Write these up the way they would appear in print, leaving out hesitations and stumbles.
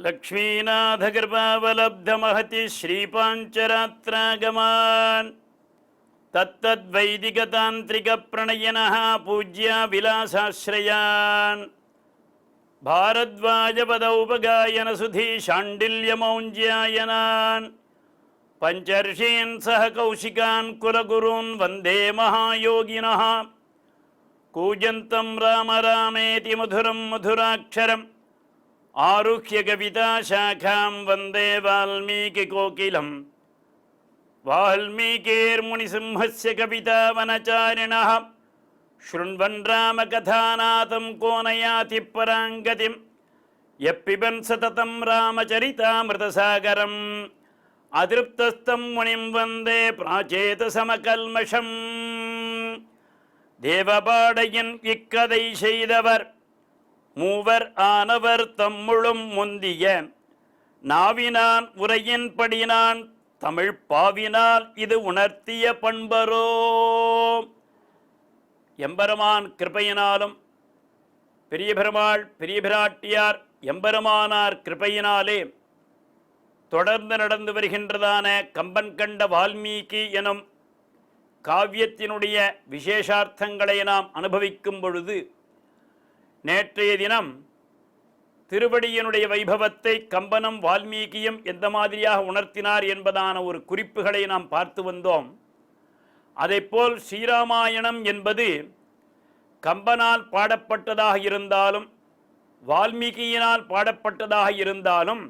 लक्ष्मीनाथकृपावलब्धमहति श्रीपाञ्चरात्रागमान् तत्तद्वैदिकतान्त्रिकप्रणयिनः पूज्या विलासाश्रयान् भारद्वाजपदौपगायनसुधी शाण्डिल्यमौञ्ज्यायनान् पञ्चर्षीन् सह कौशिकान् कुलगुरून् वन्दे महायोगिनः कूजन्तं राम रामेति मधुरं मधुराक्षरम् आरुह्य कविताशाखां वन्दे वाल्मीकिकोकिलम् वाल्मीकिर्मुनिसिंहस्य कवितावनचारिणः शृण्वन् रामकथानाथं को नयाति परां गतिं यः पिबन् सततं रामचरितामृतसागरम् अतृप्तस्तं मुनिं वन्दे प्राचेतसमकल्मषम् தேவபாடையின் இக்கதை செய்தவர் மூவர் ஆனவர் தம்முழும் முந்திய நாவினான் உரையின்படி நான் தமிழ் பாவினால் இது உணர்த்திய பண்பரோ. எம்பெருமான் கிருபையினாலும் பெரிய பெருமாள் பெரிய பிராட்டியார் எம்பெருமானார் கிருபையினாலே தொடர்ந்து நடந்து வருகின்றதான கம்பன் கண்ட வால்மீகி எனும் காவியத்தினுடைய விசேஷார்த்தங்களை நாம் அனுபவிக்கும் பொழுது நேற்றைய தினம் திருவடியினுடைய வைபவத்தை கம்பனும் வால்மீகியும் எந்த மாதிரியாக உணர்த்தினார் என்பதான ஒரு குறிப்புகளை நாம் பார்த்து வந்தோம். அதைப்போல் ஸ்ரீராமாயணம் என்பது கம்பனால் பாடப்பட்டதாக இருந்தாலும் வால்மீகியினால் பாடப்பட்டதாக இருந்தாலும்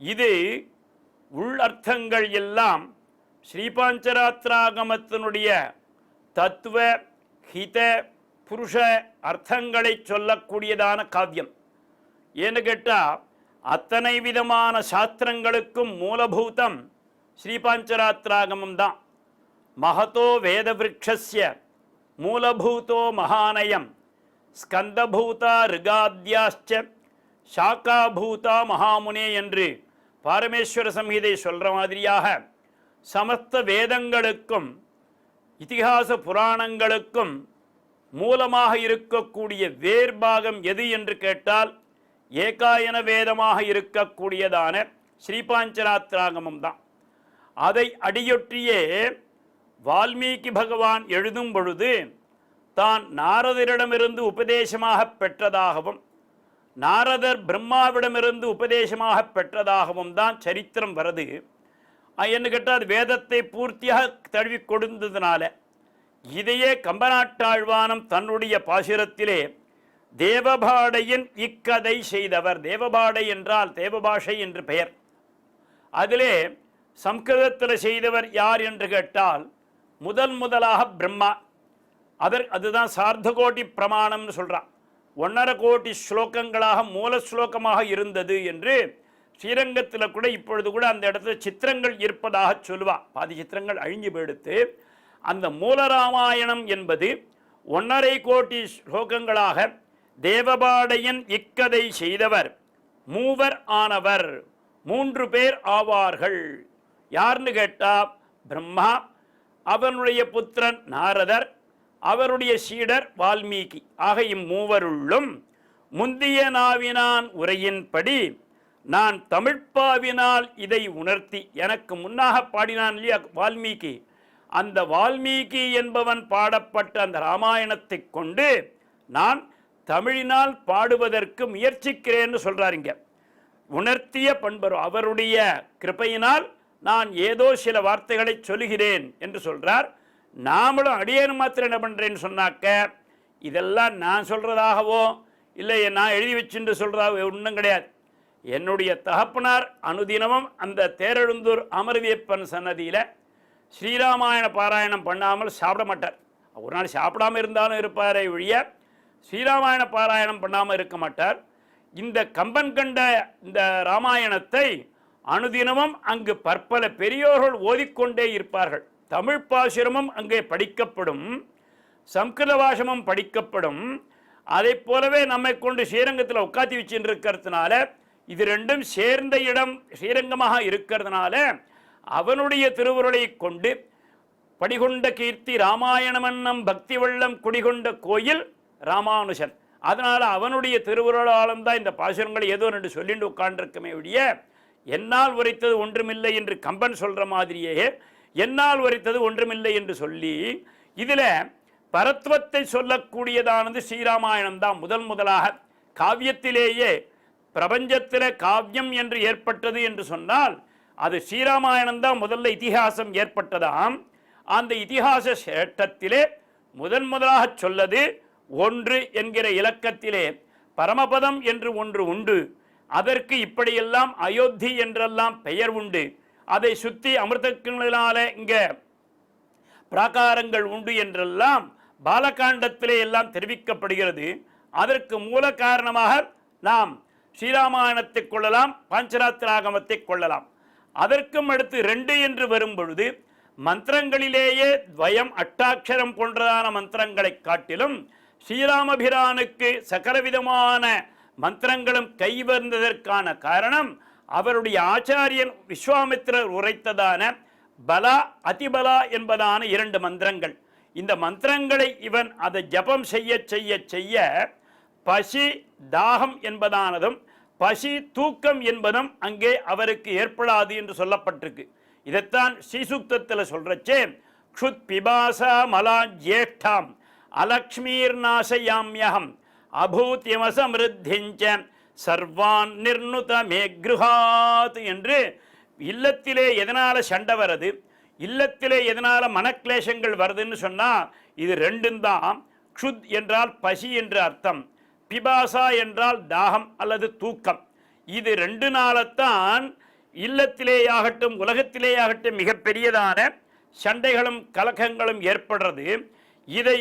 இது உள்ளர்த்தங்கள் எல்லாம் ஸ்ரீபாஞ்சராத்திராகமத்தினுடைய தத்துவ ஹித புருஷ அர்த்தங்களை சொல்லக்கூடியதான காவியம். ஏன்னு கேட்டால் அத்தனை விதமான சாஸ்திரங்களுக்கும் மூலபூதம் ஸ்ரீபாஞ்சராத்திராகமம் தான். மகதோ வேதவிருக்ஷஸ்ய மூலபூதோ மகானயம் ஸ்கந்தபூதா ரிகாத்யாச்ச சாக்காபூதா மகாமுனே என்று பாரமேஸ்வர சம்ஹிதை சொல்கிற மாதிரியாக சமஸ்த வேதங்களுக்கும் இதிகாச புராணங்களுக்கும் மூலமாக இருக்கக்கூடிய வேர்பாகம் எது என்று கேட்டால் ஏகாயன வேதமாக இருக்கக்கூடியதான ஸ்ரீபாஞ்சராத்திராகமம் தான். அதை அடியொற்றியே வால்மீகி பகவான் எழுதும் பொழுது தான் நாரதரிடமிருந்து உபதேசமாக பெற்றதாகவும் நாரதர் பிரம்மாவிடமிருந்து உபதேசமாக பெற்றதாகவும் தான் சரித்திரம் வருது. என்ன கேட்டால் வேதத்தை பூர்த்தியாக தழுவி கொடுத்ததுனால இதையே கம்பநாட்டாழ்வானம் தன்னுடைய பாசுரத்திலே தேவபாடையின் இக்கதை செய்தவர். தேவபாடை என்றால் தேவபாஷை என்று பெயர். அதிலே சம்ஸ்கிருதத்தில் செய்தவர் யார் என்று கேட்டால் முதலாக பிரம்மா. அதுதான் சார்த்தகோட்டி பிரமாணம்னு சொல்கிறான். 1.5 கோடி ஸ்லோகங்களாக மூல ஸ்லோகமாக இருந்தது என்று ஸ்ரீரங்கத்தில் கூட இப்பொழுது கூட அந்த இடத்துல சித்திரங்கள் இருப்பதாக சொல்லுவாள். பாதி சித்திரங்கள் அழிஞ்சு போயிடுத்து. அந்த மூலராமாயணம் என்பது 1.5 கோடி ஸ்லோகங்களாக தேவபாடையின் இக்கதை செய்தவர் மூவர் ஆனவர். 3 பேர் ஆவார்கள். யார்னு கேட்டால் பிரம்மா, அவனுடைய புத்திரன் நாரதர், அவருடைய சீடர் வால்மீகி. ஆக இம்மூவருள்ளும் முந்திய நாவினான் உரையின்படி நான் தமிழ்ப்பாவினால் இதை உணர்த்தி, எனக்கு முன்னாக பாடினான் இல்லையா வால்மீகி, அந்த வால்மீகி என்பவன் பாடப்பட்ட அந்த ராமாயணத்தை கொண்டு நான் தமிழினால் பாடுவதற்கு முயற்சிக்கிறேன்னு சொல்கிறாருங்க. உணர்த்திய பண்பரும் அவருடைய கிருபையினால் நான் ஏதோ சில வார்த்தைகளை சொல்லுகிறேன் என்று சொல்கிறார். நாமளும் அடியேனு மாத்திரம் என்ன பண்ணுறேன்னு சொன்னாக்க இதெல்லாம் நான் சொல்கிறதாகவோ இல்லை நான் எழுதி வச்சுட்டு சொல்கிறதாகவோ ஒன்றும் கிடையாது. என்னுடைய தகப்பனார் அனுதினமும் அந்த தேரெழுந்தூர் அமர்வியப்பன் சன்னதியில் ஸ்ரீராமாயண பாராயணம் பண்ணாமல் சாப்பிட மாட்டார். ஒரு நாள் சாப்பிடாமல் இருந்தாலும் இருப்பாரே ஒழிய ஸ்ரீராமாயண பாராயணம் பண்ணாமல் இருக்க மாட்டார். இந்த கம்பன் கண்ட இந்த ராமாயணத்தை அனுதினமும் அங்கு பற்பல பெரியோர்கள் ஓதிக்கொண்டே இருப்பார்கள். தமிழ் பாசுரமும் அங்கே படிக்கப்படும், சம்ஸ்கிருத பாஷமும் படிக்கப்படும். அதை போலவே நம்மை கொண்டு ஸ்ரீரங்கத்தில் உட்காத்தி வச்சுட்டு இருக்கிறதுனால இது ரெண்டும் சேர்ந்த இடம் ஸ்ரீரங்கமாக இருக்கிறதுனால அவனுடைய திருவுருளை கொண்டு படிகொண்ட கீர்த்தி ராமாயணமன்னம் பக்தி வெள்ளம் குடிகொண்ட கோயில் ராமானுஜன். அதனால் அவனுடைய திருவுருளாலும் தான் இந்த பாசுரங்களை ஏதோ ரெண்டு சொல்லிட்டு உட்கார்ந்துருக்கமே ஒழிய என்னால் உரைத்தது ஒன்றுமில்லை என்று கம்பன் சொல்கிற மாதிரியே என்னால் உரைத்தது ஒன்றுமில்லை என்று சொல்லி இதில் பரத்வத்தை சொல்லக்கூடியதானது ஸ்ரீராமாயணம் தான் முதலாக காவியத்திலேயே பிரபஞ்சத்தில் காவியம் என்று ஏற்பட்டது என்று சொன்னால் அது ஸ்ரீராமாயணம் தான் முதல்ல இதிகாசம் ஏற்பட்டதாம். அந்த இதிகாச சேட்டத்திலே முதலாக சொல்லது ஒன்று என்கிற இலக்கத்திலே பரமபதம் என்று ஒன்று உண்டு. அதற்கு இப்படியெல்லாம் அயோத்தி என்றெல்லாம் பெயர் உண்டு. அதை சுற்றி அமிர்தங்களினால இங்கே பிராகாரங்கள் உண்டு என்றெல்லாம் பாலகாண்டத்திலே எல்லாம் தெரிவிக்கப்படுகிறது. அதற்கு மூல காரணமாக நாம் ஸ்ரீராமாயணத்தை கொள்ளலாம், பாஞ்சராத்திராகமத்தை கொள்ளலாம். அதற்கும் அடுத்து 2 என்று வரும் பொழுது மந்திரங்களிலேயே துவயம் அட்டாட்சரம் போன்றதான மந்திரங்களை காட்டிலும் ஸ்ரீராமபிரானுக்கு சகலவிதமான மந்திரங்களும் கைவந்ததற்கான காரணம் அவருடைய ஆச்சாரியன் விஸ்வாமித்திரர் உரைத்ததான பலா அதிபலா என்பதான 2 மந்திரங்கள். இந்த மந்திரங்களை இவன் அதை ஜபம் செய்ய செய்ய செய்ய பசி தாகம் என்பதானதும் பசி தூக்கம் என்பதும் அங்கே அவருக்கு ஏற்படாது என்று சொல்லப்பட்டிருக்கு. இதைத்தான் ஸ்ரீசுக்தத்தில் சொல்றச்சே க்ஷுத் பிபாசா மலா ஜேஷ்டாம் அலக்ஷ்மீர் நாசயாமியகம் அபூத்தியமசமிருத்திஞ்ச சர்வான் நிர்ணுத மேக்ருஹாத் என்று இல்லத்திலே எதனால் சண்டை வருது, இல்லத்திலே எதனால் மனக்லேசங்கள் வருதுன்னு சொன்னால் இது 2 தான். க்ஷுத் என்றால் பசி என்று அர்த்தம், பிபாசா என்றால் தாகம் அல்லது தூக்கம். இது 2 நாளத்தான் இல்லத்திலேயாகட்டும் உலகத்திலேயாகட்டும் மிகப்பெரியதான சண்டைகளும் கலக்கங்களும் ஏற்படுறது. இதை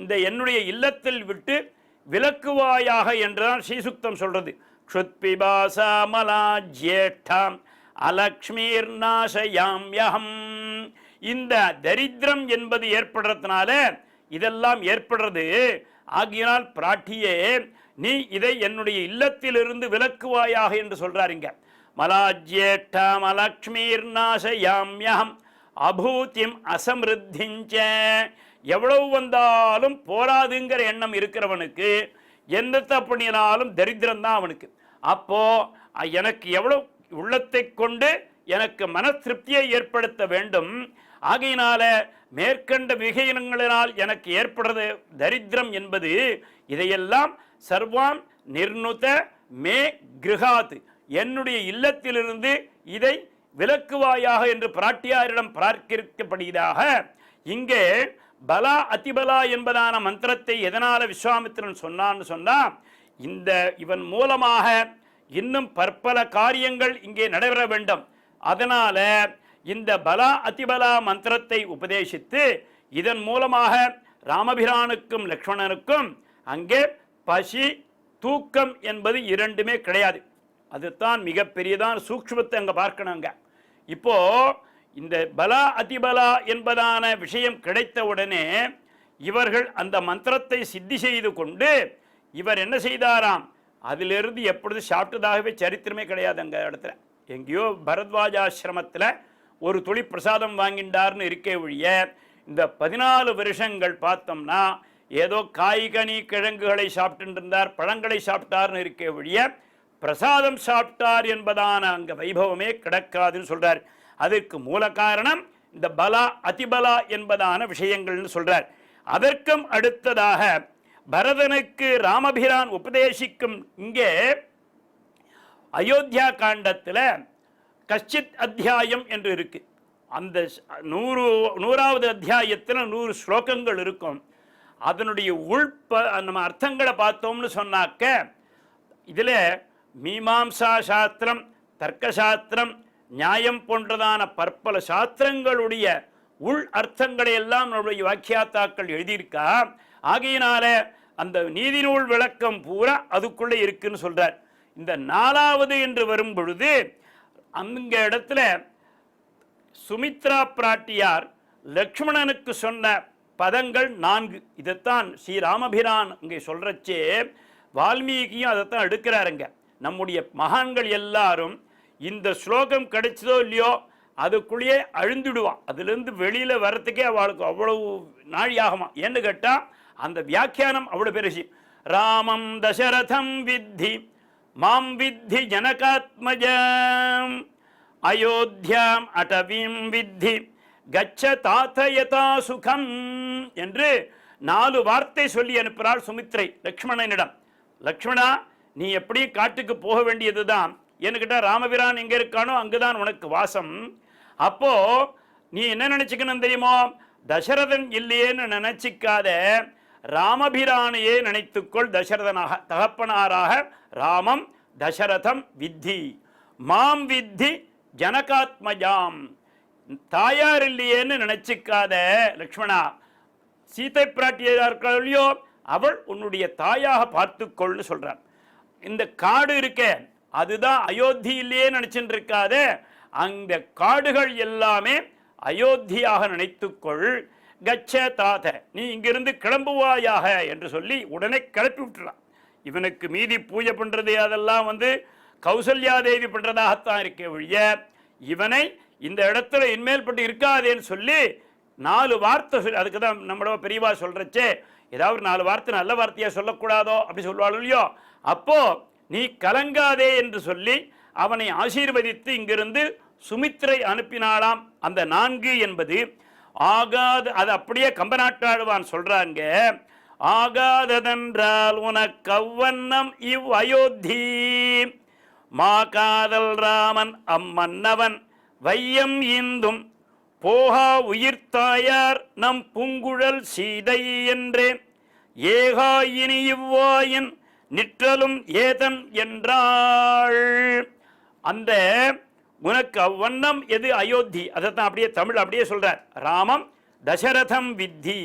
இந்த என்னுடைய இல்லத்தில் விட்டு விலக்குவாயாக என்றுதான் ஸ்ரீசுக்தம் சொல்றது. க்ஷுத் பிபாசா மலா ஜேஷ்டாம் அலக்ஷ்மீர் நாசயாம்யகம். இந்த தரித்திரம் என்பது ஏற்படுறதுனால இதெல்லாம் ஏற்படுறது. ஆகியனால் பிராட்டியே நீ இதை என்னுடைய இல்லத்திலிருந்து விலக்குவாயாக என்று சொல்றாருங்க. மலாஜ்யேஷ்டாம் அலக்ஷ்மீர் நாசயாம்யகம் அபூத்தியம் அசமிருத்திஞ்ச. எவ்வளவு வந்தாலும் போராதுங்கிற எண்ணம் இருக்கிறவனுக்கு என்னத்தை பண்ணினாலும் தரித்திரம் தான் அவனுக்கு. அப்போ எனக்கு எவ்வளவு உள்ளத்தை கொண்டு எனக்கு மன திருப்தியை ஏற்படுத்த வேண்டும். ஆகையினால மேற்கண்ட விகையினங்களினால் எனக்கு ஏற்படுறது தரித்திரம் என்பது இதையெல்லாம் சர்வான் நிர்ணுத மே கிருஹாத் என்னுடைய இல்லத்திலிருந்து இதை விலக்குவாயாக என்று பிராட்டியாரிடம் பிரார்த்திக்கப்படுவதாக. இங்கே பலா அதிபலா என்பதான மந்திரத்தை எதனால விஸ்வாமித்திரன் சொன்னான்னு சொன்னா இந்த இவன் மூலமாக இன்னும் பற்பல காரியங்கள் இங்கே நடைபெற வேண்டும். அதனால இந்த பலா அதிபலா மந்திரத்தை உபதேசித்து இதன் மூலமாக ராமபிரானுக்கும் லக்ஷ்மணனுக்கும் அங்கே பசி தூக்கம் என்பது 2மே கிடையாது. அதுதான் மிகப்பெரியதான் சூக்ஷ்மத்தை அங்கே பார்க்கணுங்க. இப்போ இந்த பலா அதிபலா என்பதான விஷயம் கிடைத்தவுடனே இவர்கள் அந்த மந்திரத்தை சித்தி செய்து கொண்டு இவர் என்ன செய்தாராம், அதிலிருந்து எப்பொழுது சாப்பிட்டதாகவே சரித்திரமே கிடையாது. அங்கே இடத்துல எங்கேயோ பரத்வாஜாசிரமத்தில் ஒரு துளி பிரசாதம் வாங்கிண்டார்னு இருக்கே ஒழிய இந்த 14 வருஷங்கள் பார்த்தோம்னா ஏதோ காய்கனி கிழங்குகளை சாப்பிட்டு இருந்தார், பழங்களை சாப்பிட்டார்னு இருக்கே ஒழிய பிரசாதம் சாப்பிட்டார் என்பதான அங்கே வைபவமே கிடக்காதுன்னு சொல்றார். அதற்கு மூல காரணம் இந்த பலா அதிபலா என்பதான விஷயங்கள்னு சொல்றார். அதற்கும் அடுத்ததாக பரதனுக்கு ராமபிரான் உபதேசிக்கும் இங்கே அயோத்தியா காண்டத்தில் கஷ்சித் அத்தியாயம் என்று இருக்கு. அந்த 100வது அத்தியாயத்தில் 100 ஸ்லோகங்கள் இருக்கும். அதனுடைய நம்ம அர்த்தங்களை பார்த்தோம்னு சொன்னாக்க இதில் மீமாம்சா சாஸ்திரம், தர்க்கசாஸ்திரம், நியாயம் போன்றதான பற்பல சாஸ்திரங்களுடைய உள் அர்த்தங்களை எல்லாம் நம்முடைய வாக்கியாத்தாக்கள் எழுதியிருக்கா. ஆகையினால அந்த நீதி நூல் விளக்கம் பூரா அதுக்குள்ளே இருக்குன்னு சொல்றார். இந்த 4வது என்று வரும் பொழுது அந்த இடத்துல சுமித்ரா பிராட்டியார் லக்ஷ்மணனுக்கு சொன்ன பதங்கள் 4. இதைத்தான் ஸ்ரீராமபிரான் இங்கே சொல்றச்சே வால்மீகியும் அதைத்தான் எடுக்கிறாருங்க. நம்முடைய மகான்கள் எல்லாரும் இந்த ஸ்லோகம் கிடைச்சதோ இல்லையோ அதுக்குள்ளேயே அழுந்துடுவான். அதுலேருந்து வெளியில் வர்றதுக்கே அவளுக்கு அவ்வளவு நாழி ஆகுமா. ஏன்னு கேட்டால் அந்த வியாக்கியானம் அவ்வளோ பெருசு. ராமம் தசரதம் வித்தி மாம் வித்தி ஜனகாத்மஜம் அயோத்தியாம் அடவீம் வித்தி கச்ச தாத்தயதா சுகம் என்று 4 வார்த்தை சொல்லி அனுப்புகிறாள் சுமித்ரை லக்ஷ்மணனிடம். லக்ஷ்மணா, நீ எப்படி காட்டுக்கு போக வேண்டியதுதான். என்கிட்ட ராமபிரான் எங்க இருக்கானோ அங்குதான் உனக்கு வாசம். அப்போ நீ என்ன நினைச்சுக்கணும் தெரியுமோ, தசரதன் இல்லையேன்னு நினைச்சிக்காத, ராமபிரானையே நினைத்துக்கொள். தசரதனாக தகப்பனாராக ராமம் தசரதம் வித்தி மாம் வித்தி ஜனகாத்மஜாம். தாயார் இல்லையேன்னு நினைச்சிக்காத லக்ஷ்மணா, சீதை பிராட்டியார்களையோ அவள் உன்னுடைய தாயாக பார்த்துக்கொள்னு சொல்றார். இந்த காடு இருக்க அதுதான் அயோத்தி இல்லையே நினைச்சுட்டு இருக்காத, அந்த காடுகள் எல்லாமே அயோத்தியாக நினைத்துக்கொள். கச்ச தாத, நீ இங்கிருந்து கிளம்புவாயாக என்று சொல்லி உடனே கிளப்பி விட்டுறான். இவனுக்கு மீதி பூஜை பண்றது அதெல்லாம் கௌசல்யா தேவி பண்றதாகத்தான் இருக்க ஒழிய இவனை இந்த இடத்துல இன்மேல் பட்டு இருக்காதேன்னு சொல்லி 4 வார்த்தை சொல்லி, அதுக்கு தான் நம்மளோட பெரியவா சொல்றச்சே, ஏதாவது 4 வார்த்தை நல்ல வார்த்தையா சொல்லக்கூடாதோ அப்படி சொல்லுவாள் இல்லையோ. அப்போ நீ கலங்காதே என்று சொல்லி அவனை ஆசீர்வதித்து இங்கிருந்து சுமித்ரை அனுப்பினாளாம். அந்த 4 என்பது ஆகாது, அது அப்படியே கம்பநாட்டாழ்வான் சொல்றாங்க. ஆகாததென்றால் உனக்கு அவ்வண்ணம் இவ் அயோத்தி மா காதல் ராமன் அம்மன்னவன் வையம் ஈந்தும் போகா உயிர்த்தாயார் நம் பூங்குழல் சீதை என்றே ஏகாயினி இவ்வாயின் நிற்றலும் ஏதன் என்றாள். அந்த உனக்கு அவ்வண்ணம் எது அயோத்தி, அதைத்தான் அப்படியே தமிழ் அப்படியே சொல்றார். ராமம் தசரதம் வித்தி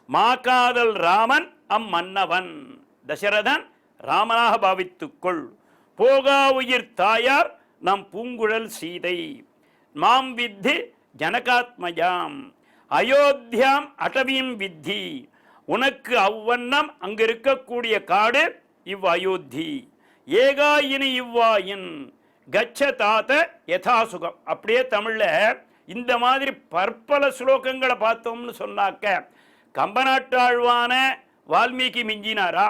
மா காதல் ராமன் அம்மன்னவன். தசரதன் ராமனாக பாவித்துக்கொள். போகா உயிர் தாயார் நம் பூங்குழல் சீதை. மாம் வித்தி ஜனகாத்மஜாம் அயோத்தியாம் அடவீம் வித்தி. உனக்கு அவ்வண்ணம் அங்கு இருக்கக்கூடிய காடு இவ் அயோத்தி. ஏகாயினி இவ்வாயின் கச்ச தாத்த யதாசுகம். அப்படியே தமிழ்ல இந்த மாதிரி பற்பல ஸ்லோகங்களை பார்த்தோம்னு சொன்னாக்க கம்பநாட்டாழ்வான வால்மீகி மிஞ்சினாரா,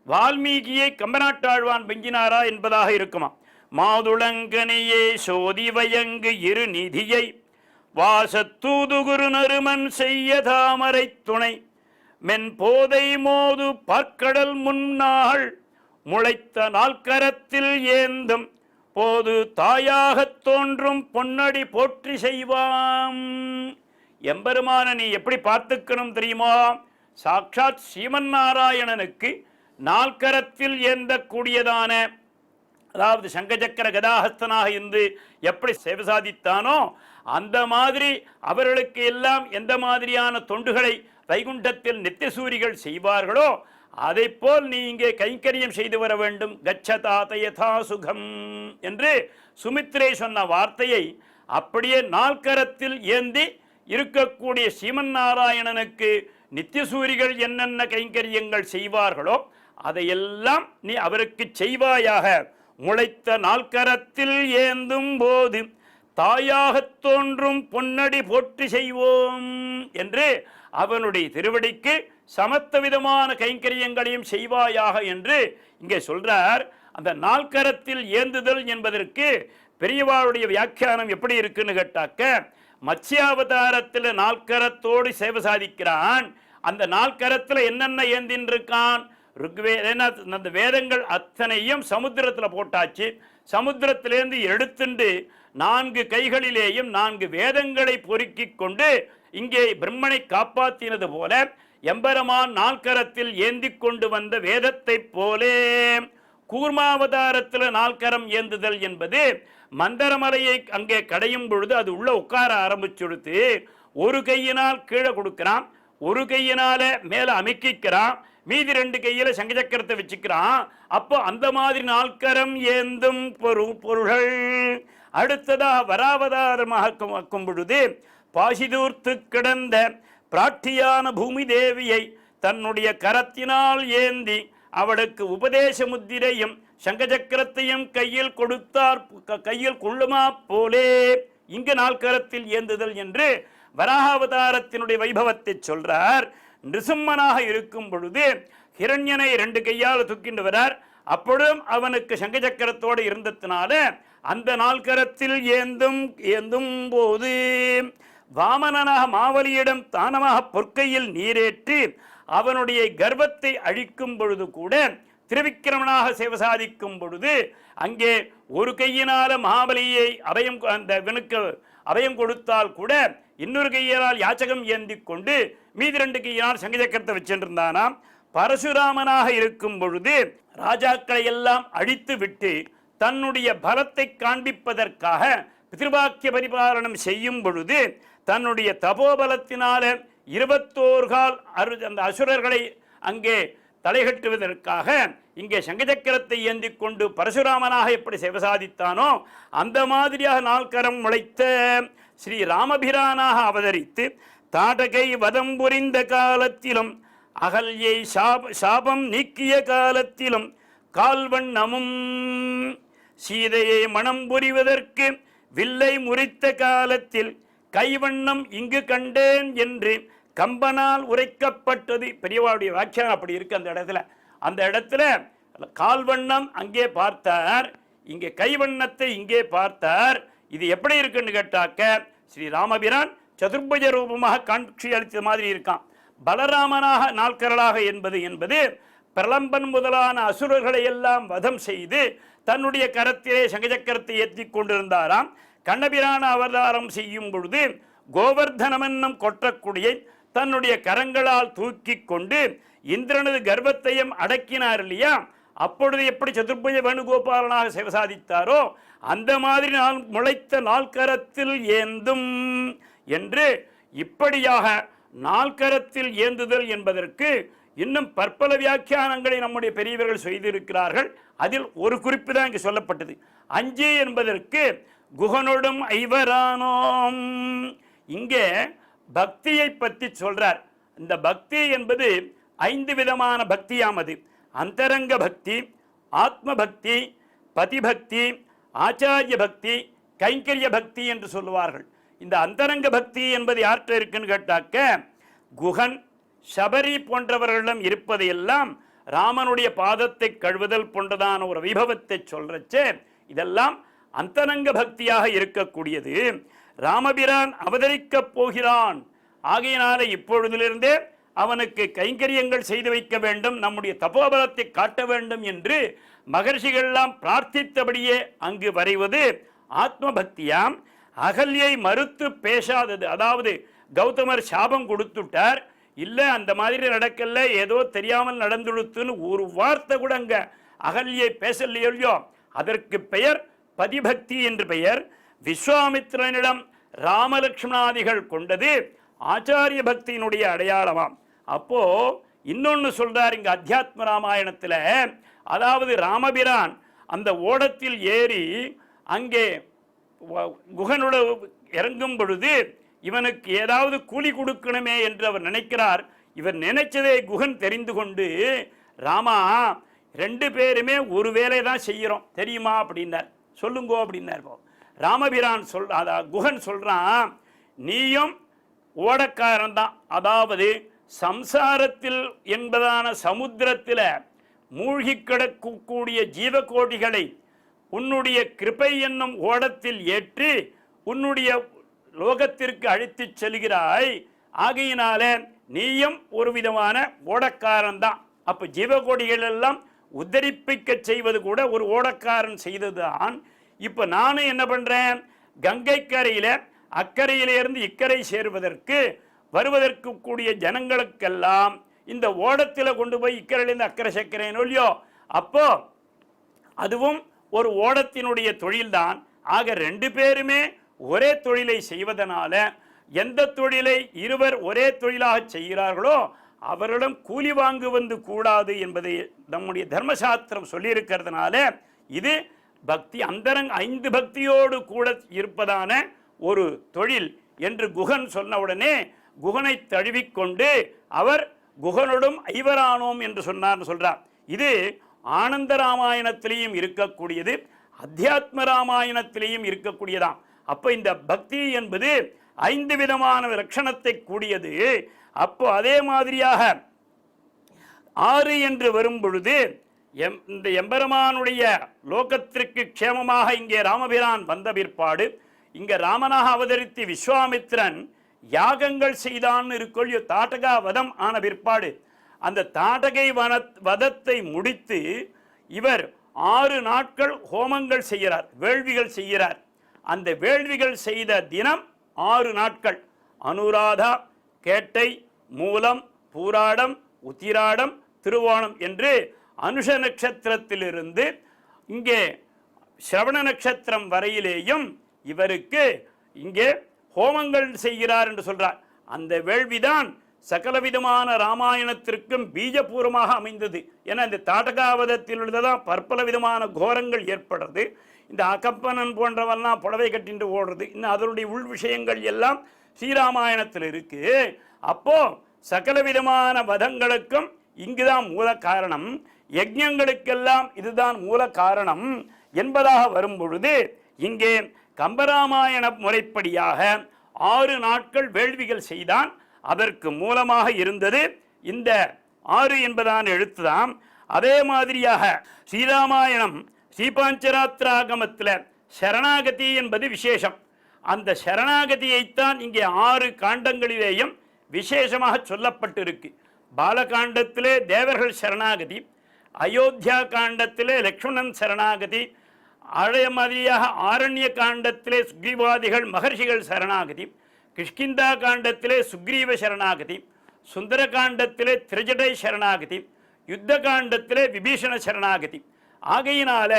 வால்மீகியை கம்பநாட்டாழ்வான் மிஞ்சினாரா என்பதாக இருக்குமா. மாதுளங்கனியே சோதிவயங்கு இரு நிதியை வாசத்தூதுகுரு நறுமன் செய்ய தாமரை துணை மென் போதை மோது பார்க்கடல் முன்னாள் முளைத்த நால்கரத்தில் ஏந்தும் போது தாயாகத் தோன்றும் பொன்னடி போற்றி செய்வாம். எம்பெருமான நீ எப்படி பார்த்துக்கணும் தெரியுமா, சாட்சாத் ஸ்ரீமன் நாராயணனுக்கு நால்கரத்தில் ஏந்தக்கூடியதான, அதாவது சங்கச்சக்கர கதாஹஸ்தனாக இருந்து எப்படி சேவை சாதித்தானோ அந்த மாதிரி அவர்களுக்கு எல்லாம் எந்த மாதிரியான தொண்டுகளை வைகுண்டத்தில் நித்தியசூரிகள் செய்வார்களோ அதை போல் நீ இங்கே கைங்கரியம் செய்து வர வேண்டும். கச்சதாத யதா சுகம் என்று சுமித்ரே சொன்ன வார்த்தையை அப்படியே நால்கரத்தில் ஏந்தி இருக்கக்கூடிய ஸ்ரீமன் நாராயணனுக்கு நித்தியசூரிகள் என்னென்ன கைங்கரியங்கள் செய்வார்களோ அதையெல்லாம் நீ அவருக்கு செய்வாயாக. முளைத்த நால்கரத்தில் ஏந்தும் போது தாயாகத் தோன்றும் பொன்னடி போற்றி செய்வோம் என்று அவனுடைய திருவடிக்கு சமத்த விதமான கைங்கரியங்களையும் செய்வாயாக என்று இங்கே சொல்றார். அந்த நால்கரத்தில் ஏந்துதல் என்பதற்கு பெரியவாளுடைய வியாக்கியானம் எப்படி இருக்குன்னு கேட்டாக்க, மத்ஸ்யாவதாரத்தில் நால்கரத்தோடு சேவை சாதிக்கிறான். அந்த நால்கரத்தில் என்னென்ன ஏந்தின் இருக்கான், அந்த வேதங்கள் அத்தனையும் சமுத்திரத்தில் போட்டாச்சு. சமுத்திரத்திலேருந்து எடுத்துண்டு 4 கைகளிலேயும் 4 வேதங்களை பொறுக்கி கொண்டு இங்கே பிரம்மனை காப்பாற்றினது போல எம்பெருமான் நால்கரத்தில் ஏந்தி கொண்டு வந்த வேதத்தை போலே கூர்மாவதாரத்தில் நால்கரம் ஏந்துதல் என்பது மந்தரமலையை அங்கே கடையும் பொழுது அது உள்ள உட்கார ஆரம்பிச்சுடுத்து ஒரு கையினால் கீழே கொடுக்கிறான், ஒரு கையினால மேலே அமைக்கிறான், மீதி 2 கையில சங்கச்சக்கரத்தை வச்சுக்கிறான். அப்போ அந்த மாதிரி நால்கரம் ஏந்தும் பொருள்கள் அடுத்ததாக வராவதாரமாக்கும் பொழுது பாசிதூர்த்து கிடந்த பிராட்டியான பூமி தேவியை தன்னுடைய கரத்தினால் ஏந்தி அவளுக்கு உபதேச முத்திரையும் சங்கச்சக்கரத்தையும் கையில் கொடுத்தார், கையில் கொள்ளுமா போலே இங்கு நால்கரத்தில் ஏந்துதல் என்று வராகாவதாரத்தினுடைய வைபவத்தை சொல்றார். நிருசிம்மனாக இருக்கும் பொழுது ஹிரண்யனை 2 கையால் தூக்கிண்டு வரார். அப்பொழுதும் அவனுக்கு சங்க சக்கரத்தோடு இருந்ததுனால அந்த நால்கரத்தில் ஏந்தும் போது வாமனனாக மாவலியிடம் தானமாக பொற்கையில் நீரேற்றி அவனுடைய கர்வத்தை அழிக்கும் பொழுது கூட திருவிக்கிரமனாக சேவை சாதிக்கும் பொழுது அங்கே ஒரு கையினால மகாபலியை அபயம் கொடுத்தால் கூட இன்னொரு கையினால் யாச்சகம் ஏந்தி கொண்டு மீதி 2 கையினால் சங்க சக்கரத்தை வச்சிருந்தானாம். பரசுராமனாக இருக்கும் பொழுது ராஜாக்களை எல்லாம் அழித்து விட்டு தன்னுடைய பலத்தை காண்பிப்பதற்காக பித்ருவாக்கிய பரிபாலனம் செய்யும் பொழுது தன்னுடைய தபோபலத்தினால 21 கால் அந்த அசுரர்களை அங்கே தலைகட்டுவதற்காக இங்கே சங்கச்சக்கரத்தை ஏந்தி கொண்டு பரசுராமனாக எப்படி சேவை சாதித்தானோ அந்த மாதிரியாக 4 கரம் முளைத்த ஸ்ரீ ராமபிரானாக அவதரித்து தாடகை வதம் புரிந்த காலத்திலும் அகல்யை சாபம் நீக்கிய காலத்திலும் கால்வண்ணமும் சீதையை மனம் புரிவதற்கு வில்லை முறித்த காலத்தில் கைவண்ணம் இங்கு கண்டேன் என்று கம்பனால் உரைக்கப்பட்டது. பெரியவாளுடைய வாக்கியம் அப்படி இருக்கு. அந்த இடத்துல கால்வண்ணம் அங்கே பார்த்தார், இங்கே கைவண்ணத்தை இங்கே பார்த்தார். இது எப்படி இருக்குன்னு கேட்டாக்க ஸ்ரீ ராமபிரான் சதுர்புஜ ரூபமாக காட்சி அளித்த மாதிரி இருக்கான். பலராமனாக 4 கரலாக என்பது பிரலம்பன் முதலான அசுரர்களை எல்லாம் வதம் செய்து தன்னுடைய கரத்திலே சங்கச்சக்கரத்தை ஏற்றி கொண்டிருந்தாராம். கண்ணபிரான அவதாரம் செய்யும் பொழுது கோவர்தனம் என்னும் கொட்டக்குடியை தன்னுடைய கரங்களால் தூக்கி கொண்டு இந்திரனது கர்வத்தையும் அடக்கினார் இல்லையா? அப்பொழுது எப்படி சதுர்புஜ வேணுகோபாலனாக சேவை சாதித்தாரோ அந்த மாதிரி முளைத்த 4 கரத்தில் ஏந்தும் என்று இப்படியாக 4 கரத்தில் ஏந்துதல் என்பதற்கு இன்னும் பற்பல வியாக்கியானங்களை நம்முடைய பெரியவர்கள் செய்திருக்கிறார்கள். அதில் ஒரு குறிப்பு தான் இங்கு சொல்லப்பட்டது. 5 என்பதற்கு குகனோடும் ஐவரானோம். இங்கே பக்தியை பற்றி சொல்றார். இந்த பக்தி என்பது 5 விதமான பக்தியாமது. அந்தரங்க பக்தி, ஆத்ம பக்தி, பதிபக்தி, ஆச்சாரிய பக்தி, கைங்கரிய பக்தி என்று சொல்லுவார்கள். இந்த அந்தரங்க பக்தி என்பது யார்கிட்ட இருக்குன்னு கேட்டாக்க குகன் சபரி போன்றவர்களிடம் இருப்பதையெல்லாம் ராமனுடைய பாதத்தை கழுவுதல் போன்றதான ஒரு வைபவத்தை சொல்றச்சே இதெல்லாம் அந்தரங்க பக்தியாக இருக்கக்கூடியது. ராமபிரான் அவதரிக்கப் போகிறான், ஆகையினால இப்பொழுதிலிருந்தே அவனுக்கு கைங்கரியங்கள் செய்து வைக்க வேண்டும், நம்முடைய தபோபலத்தை காட்ட வேண்டும் என்று மகர்ஷிகளெல்லாம் பிரார்த்தித்தபடியே அங்கு வரைவது ஆத்ம பக்தியாம். அகல்யை மறுத்து பேசாதது, அதாவது கௌதமர் சாபம் கொடுத்துட்டார், இல்லை அந்த மாதிரி நடக்கல, ஏதோ தெரியாமல் நடந்துடுத்துன்னு ஒரு வார்த்தை கூட அங்க அகல்யை பேசலையோ, அதற்கு பெயர் பதிபக்தி என்று பெயர். விஸ்வாமித்திரனிடம் ராமலட்சுமணாதிகள் கொண்டது ஆச்சாரிய பக்தியினுடைய அடையாளமாம். அப்போ இன்னொன்னு சொல்றார் இங்க அத்தியாத்ம ராமாயணத்துல, அதாவது ராமபிரான் அந்த ஓடத்தில் ஏறி அங்கே குகனோட இறங்கும் பொழுது இவனுக்கு ஏதாவது கூலி கொடுக்கணுமே என்று அவர் நினைக்கிறார். இவர் நினைச்சதை குகன் தெரிந்து கொண்டு, ராமா 2 பேருமே ஒரு வேலை தான் செய்கிறோம் தெரியுமா அப்படின்னார். சொல்லுங்கோ அப்படின்னார். ராமபிரான் குகன் சொல்றான், நீயும் ஓடக்காரன் தான், அதாவது சம்சாரத்தில் என்பதான சமுத்திரத்தில் மூழ்கி கிடக்கக்கூடிய ஜீவகோடிகளை உன்னுடைய கிருபை என்னும் ஓடத்தில் ஏற்றி உன்னுடைய லோகத்திற்கு அழைத்துச் செல்கிறாய், ஆகையினால நீயும் ஒரு விதமான ஓடக்காரன் தான். அப்போ ஜீவகோடிகள் எல்லாம் உத்தரிப்பிக்க செய்வது கூட ஒரு ஓடக்காரன் செய்ததுதான். இப்போ நானும் என்ன பண்ணுறேன், கங்கை கரையில் அக்கறையிலிருந்து இக்கரை சேருவதற்கு வருவதற்கு கூடிய ஜனங்களுக்கெல்லாம் இந்த ஓடத்தில் கொண்டு போய் இக்கரையிலேருந்து அக்கறை சேர்க்கிறேன் இல்லையோ, அப்போ அதுவும் ஒரு ஓடத்தினுடைய தொழில்தான். ஆக 2 பேருமே ஒரே தொழிலை செய்வதனால எந்த தொழிலை இருவர் ஒரே தொழிலாக செய்கிறார்களோ அவரிடம் கூலி வாங்குவது கூடாது என்பதை நம்முடைய தர்மசாஸ்திரம் சொல்லியிருக்கிறதுனால இது பக்தி அந்தரங்க 5 பக்தியோடு கூட இருப்பதான ஒரு தொழில் என்று குகன் சொன்னவுடனே குகனை தழுவிக்கொண்டு அவர் குகனோடும் ஐவரானோம் என்று சொல்றார். இது ஆனந்த ராமாயணத்திலேயும் இருக்கக்கூடியது, அத்தியாத்ம ராமாயணத்திலேயும் இருக்கக்கூடியதாம். அப்போ இந்த பக்தி என்பது 5 விதமான லட்சணத்தை கூடியது. அப்போ அதே மாதிரியாக 6 என்று வரும் பொழுது இந்த எம்பெருமானுடைய லோகத்திற்கு க்ஷேமமாக இங்கே ராமபிரான் வந்த பிற்பாடு இங்கே ராமனாக அவதரித்து விஸ்வாமித்திரன் யாகங்கள் செய்தான் இருக்கொள் தாட்டகா வதம் ஆன பிற்பாடு அந்த தாட்டகை வதத்தை முடித்து இவர் 6 நாட்கள் ஹோமங்கள் செய்கிறார், வேள்விகள் செய்கிறார். அந்த வேள்விகள் செய்த தினம் 6 நாட்கள். அனுராதா, கேட்டை, மூலம், பூராடம், உத்திராடம், திருவோணம் என்று அனுஷ நட்சத்திரத்திலிருந்து இங்கே சிரவண நட்சத்திரம் வரையிலேயும் இவருக்கு இங்கே ஹோமங்கள் செய்கிறார் என்று சொல்றார். அந்த வேள்விதான் சகலவிதமான ராமாயணத்திற்கும் பீஜபூர்வமாக அமைந்தது. ஏன்னா இந்த தாட்டகாவதத்தில் உள்ளதான் பற்பல விதமான கோரங்கள் ஏற்படுறது. இந்த அகப்பனன் போன்றவெல்லாம் புடவை கட்டின்று ஓடுறது, இன்னும் அதனுடைய உள் விஷயங்கள் எல்லாம் ஸ்ரீராமாயணத்தில் இருக்கு. அப்போ சகலவிதமான வதங்களுக்கும் இங்குதான் மூல காரணம், யஜ்ஞங்களுக்கெல்லாம் இதுதான் மூல காரணம் என்பதாக வரும் பொழுது இங்கே கம்பராமாயண முறைப்படியாக 6 நாட்கள் வேள்விகள் செய்தான். அதற்கு மூலமாக இருந்தது இந்த 6 என்பதான எழுத்துதான். அதே மாதிரியாக ஸ்ரீராமாயணம் ஸ்ரீபாஞ்சராத்திராகமத்தில் சரணாகதி என்பது விசேஷம். அந்த சரணாகதியைத்தான் இங்கே 6 காண்டங்களிலேயும் விசேஷமாக சொல்லப்பட்டிருக்கு. பாலகாண்டத்திலே தேவர்கள் சரணாகதி, அயோத்தியா காண்டத்திலே லக்ஷ்மணன் சரணாகதி, அதே மாதிரியாக ஆரண்ய காண்டத்திலே சுக்ரீவாதிகள் மகர்ஷிகள் சரணாகதி, கிஷ்கிந்தா காண்டத்திலே சுக்ரீவ சரணாகதி, சுந்தர காண்டத்திலே திரிஜடை சரணாகதி, யுத்த காண்டத்திலே விபீஷண சரணாகதி. ஆகையினால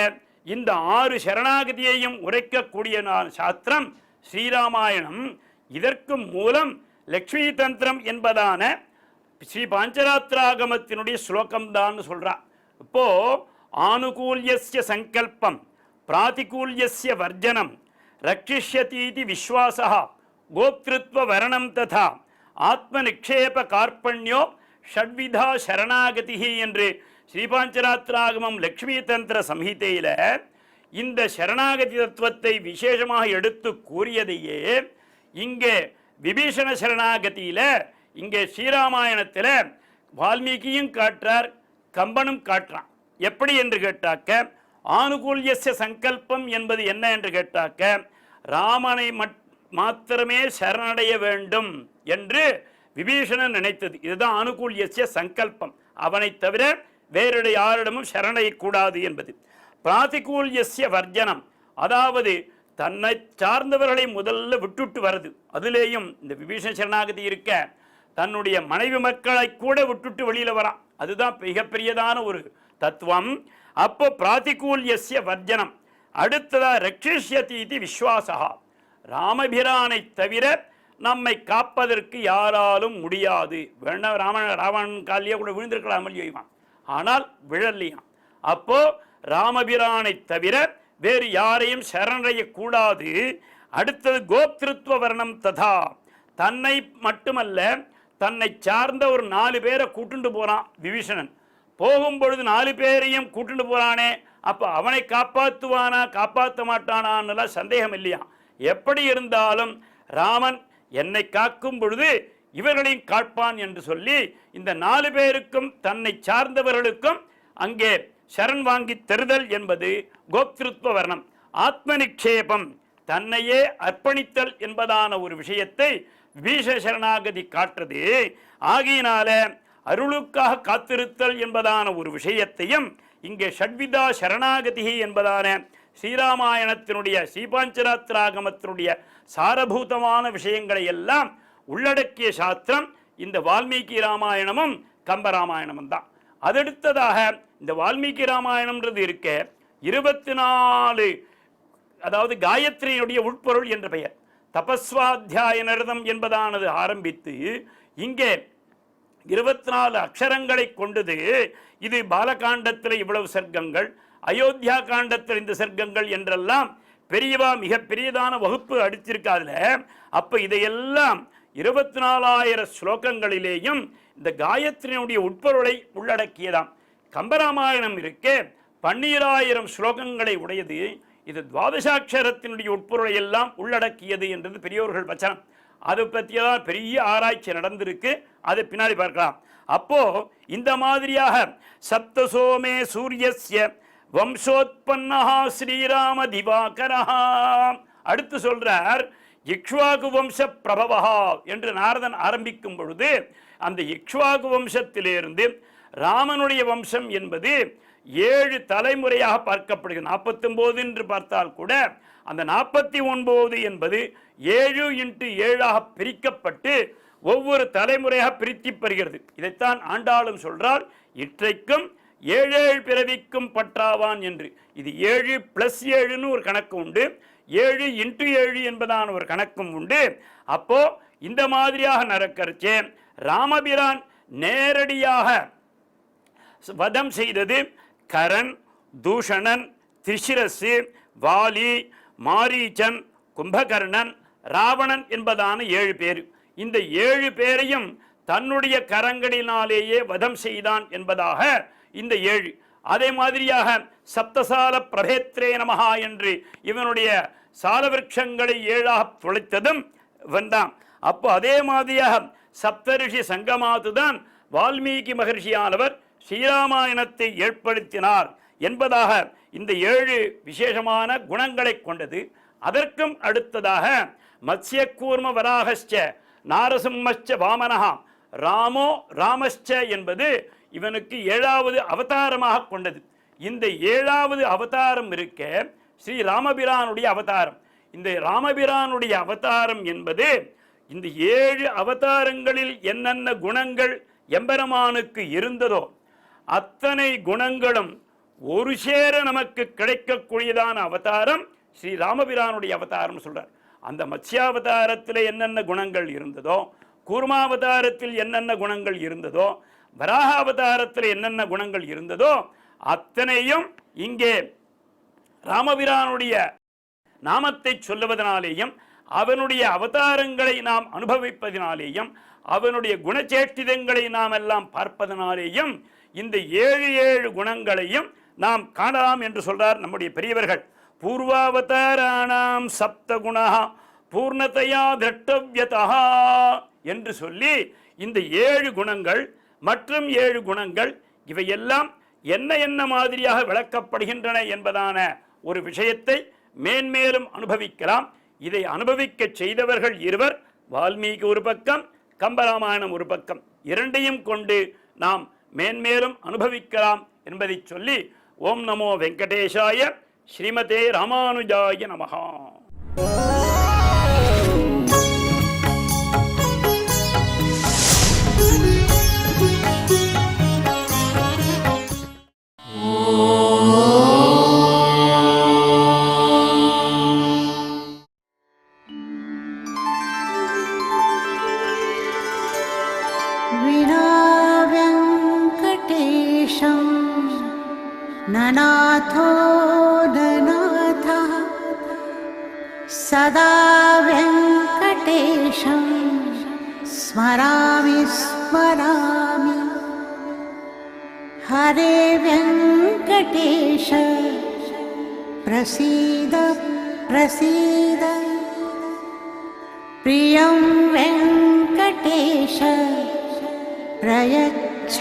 இந்த 6 சரணாகதியையும் உரைக்கக்கூடிய சாஸ்திரம் ஸ்ரீராமாயணம். இதற்கு மூலம் லக்ஷ்மி தந்திரம் என்பதான ஸ்ரீ பாஞ்சராத்திராகமத்தினுடைய ஸ்லோகம்தான் சொல்றார். இப்போ ஆனுகூல்யஸ்ய சங்கல்பம் பிராதிகூல்யஸ்ய வர்ஜனம் ரக்ஷிஷ்யதீதி விஸ்வாசः கோப்திருத்வ வரணம் ததா ஆத்ம நிக்ஷேப கார்பண்யோ ஷட்விதா சரணாகதி என்று ஸ்ரீபாஞ்சராத்திராகமம் லக்ஷ்மி தந்திர சம்ஹிதையில் இந்த சரணாகதி தத்துவத்தை விசேஷமாக எடுத்து கூறியதையே இங்கே விபீஷண சரணாகதியில் இங்கே ஸ்ரீராமாயணத்தில் வால்மீகியும் காட்டுறார், கம்பனும் காட்டுறான். எப்படி என்று கேட்டாக்க ஆனுகூல்யஸ்ய சங்கல்பம் என்பது என்ன என்று கேட்டாக்க ராமனை மாத்திரமே சரணடைய வேண்டும் என்று விபீஷணன் நினைத்தது. இதுதான் ஆனுகூல்யஸ்ய சங்கல்பம். அவனை தவிர வேறு யாரிடமும் சரணையக்கூடாது என்பது. பிராதிகூல்யஸ்ய வர்ஜனம், அதாவது தன்னை சார்ந்தவர்களை முதல்ல விட்டுட்டு வருது. அதுலேயும் இந்த விபீஷண சரணாகதி இருக்க தன்னுடைய மனைவி மக்களை கூட விட்டுட்டு வெளியில் வரான். அதுதான் மிகப்பெரியதான ஒரு தத்துவம். அப்போ பிராதிகூல்யஸ்ய வர்ஜனம். அடுத்ததா ரக்ஷிஷ்யதீதி விஸ்வாசா, ராமபிரானை தவிர நம்மை காப்பதற்கு யாராலும் முடியாது. வேண்டாம், ராவணன் காலியே கூட விழுந்திருக்கலாம் இல்லையாம், ஆனால் விழலையாம். அப்போ ராமபிரானை தவிர வேறு யாரையும் சரணடையக்கூடாது. அடுத்தது கோப்திருத்வ வர்ணம் ததா, தன்னை மட்டுமல்ல தன்னை சார்ந்த ஒரு 4 பேரை கூட்டுண்டு போறான் விபீஷணன். போகும்பொழுது 4 பேரையும் கூட்டுண்டு போறானே, அப்போ அவனை காப்பாற்றுவானா காப்பாற்ற மாட்டானான்னு சந்தேகம் இல்லையா. எப்படி இருந்தாலும் ராமன் என்னை காக்கும் பொழுது இவர்களையும் காப்பான் என்று சொல்லி இந்த 4 பேருக்கும் தன்னை சார்ந்தவர்களுக்கும் அங்கே சரண் வாங்கி தருதல் என்பது கோப்திருத்வ வர்ணம். ஆத்ம நிக்ஷேபம், தன்னையே அர்ப்பணித்தல் என்பதான ஒரு விஷயத்தை விபீஷண சரணாகதி காட்டுறது. ஆகையினால அருளுக்காக காத்திருத்தல் என்பதான ஒரு விஷயத்தையும் இங்கே ஷட்விதா சரணாகதி என்பதான ஸ்ரீராமாயணத்தினுடைய ஸ்ரீபாஞ்சராத்திராகமத்தினுடைய சாரபூதமான விஷயங்களை எல்லாம் உள்ளடக்கிய சாஸ்திரம் இந்த வால்மீகி ராமாயணமும் கம்பராமாயணமும் தான். அதடுத்ததாக இந்த வால்மீகி ராமாயணம்ன்றது இருக்க 24, அதாவது காயத்ரியினுடைய உட்பொருள் என்ற பெயர். தபஸ்வாத்தியாய நிரதம் என்பதானது ஆரம்பித்து இங்கே 24 அக்ஷரங்களை கொண்டது. இது பாலகாண்டத்தில் இவ்வளவு சர்க்கங்கள், அயோத்தியா காண்டத்தில் இந்த சர்க்கங்கள் என்றெல்லாம் பெரியவா மிக பெரியதான வகுப்பு அடிச்சிருக்காதுல. அப்போ இதையெல்லாம் 24,000 ஸ்லோகங்களிலேயும் இந்த காயத்ரியினுடைய உட்பொருளை உள்ளடக்கியதாம். கம்பராமாயணம் இருக்க 12,000 ஸ்லோகங்களை உடையது. இது துவாதசாட்சரத்தினுடைய உட்பொருளை எல்லாம் உள்ளடக்கியது என்றது பெரியோர்கள் வச்சனம். அதை பற்றியெல்லாம் பெரிய ஆராய்ச்சி நடந்திருக்கு, அதை பின்னாடி பார்க்கலாம். அப்போ இந்த மாதிரியாக சப்தசோமே சூரியஸ்ய வம்சோத்பன்னா ஸ்ரீராம திவாகரா. அடுத்து சொல்றார் இக்ஷ்வாகு வம்ச பிரபவா என்று நாரதன் ஆரம்பிக்கும் பொழுது அந்த இக்ஷ்வாகு வம்சத்திலிருந்து ராமனுடைய வம்சம் என்பது 7 தலைமுறையாக பார்க்கப்படுகிறது. 49 என்று பார்த்தால் கூட அந்த 49 என்பது 7 × 7 பிரிக்கப்பட்டு ஒவ்வொரு தலைமுறையாக பிரித்து பெறுகிறது. இதைத்தான் ஆண்டாளும் சொல்றால் இற்றைக்கும் 7 பிறவிக்கும் பற்றாவான் என்று. இது 7 + 7 ஒரு கணக்கு உண்டு, 7 × 7 என்பதான ஒரு கணக்கும் உண்டு. அப்போ இந்த மாதிரியாக நடக்கிறச்சே ராமபிரான் நேரடியாக வதம் செய்தது கரன், தூஷணன், திரிசிரசு, வாலி, மாரீச்சன், கும்பகர்ணன், ராவணன் என்பதான 7 பேர். இந்த 7 பேரையும் தன்னுடைய கரங்களினாலேயே வதம் செய்தான் என்பதாக இந்த 7. அதே மாதிரியாக சப்தசால பிரபேத்ரே நமஹா என்று இவனுடைய சாலவிருட்சங்களை 7ஆக துளைத்ததும் வந்தான். அப்போ அதே மாதிரியாக சப்தரிஷி சங்கமாத்துதான் வால்மீகி மகர்ஷியானவர் ஸ்ரீராமாயணத்தை ஏற்படுத்தினார் என்பதாக இந்த 7 விசேஷமான குணங்களை கொண்டது. அதற்கும் அடுத்ததாக மத்ஸ்ய கூர்ம வராகஸ்ச நாரசிம்மஸ்ச வாமனஹா ராமோ ராமஸ்ச என்பது இவனுக்கு 7வது அவதாரமாக கொண்டது. இந்த 7வது அவதாரம் இருக்க ஸ்ரீ ராமபிரானுடைய அவதாரம். இந்த ராமபிரானுடைய அவதாரம் என்பது இந்த 7 அவதாரங்களில் என்னென்ன குணங்கள் எம்பெருமானுக்கு இருந்ததோ அத்தனை குணங்களும் ஒரு சேர நமக்கு கிடைக்கக்கூடியதான அவதாரம் ஸ்ரீ ராமபிரானுடைய அவதாரம் சொல்றார். அந்த மத்ஸ்யாவதாரத்தில் என்னென்ன குணங்கள் இருந்ததோ, கூர்மாவதாரத்தில் என்னென்ன குணங்கள் இருந்ததோ, வராகாவதாரத்தில் என்னென்ன குணங்கள் இருந்ததோ அத்தனையும் இங்கே ராமபிரானுடைய நாமத்தை சொல்லுவதனாலேயும் அவனுடைய அவதாரங்களை நாம் அனுபவிப்பதனாலேயும் அவனுடைய குணச்சேஷ்டிதங்களை நாம் எல்லாம் பார்ப்பதனாலேயும் இந்த 7 குணங்களையும் நாம் காணலாம் என்று சொல்றார் நம்முடைய பெரியவர்கள். பூர்வாவதாராணாம் சப்தகுணா பூர்ணதையா திரட்டவ்யதா என்று சொல்லி இந்த 7 குணங்கள் மற்றும் 7 குணங்கள் இவையெல்லாம் என்ன மாதிரியாக விளக்கப்படுகின்றன என்பதான ஒரு விஷயத்தை மேன்மேலும் அனுபவிக்கலாம். இதை அனுபவிக்க செய்தவர்கள் இருவர், வால்மீகி ஒரு பக்கம், கம்பராமாயணம் ஒரு பக்கம். இரண்டையும் கொண்டு நாம் மேன்மேலும் அனுபவிக்கலாம் என்பதை சொல்லி ஓம் நமோ வெங்கடேஷாய ஸ்ரீமதே ராமானுஜாய நமஹா. ननाथो ननाथः सदा वेङ्कटेशं स्मरामि स्मरामि हरे वेङ्कटेश प्रसीद प्रसीद प्रियं वेङ्कटेश प्रयच्छ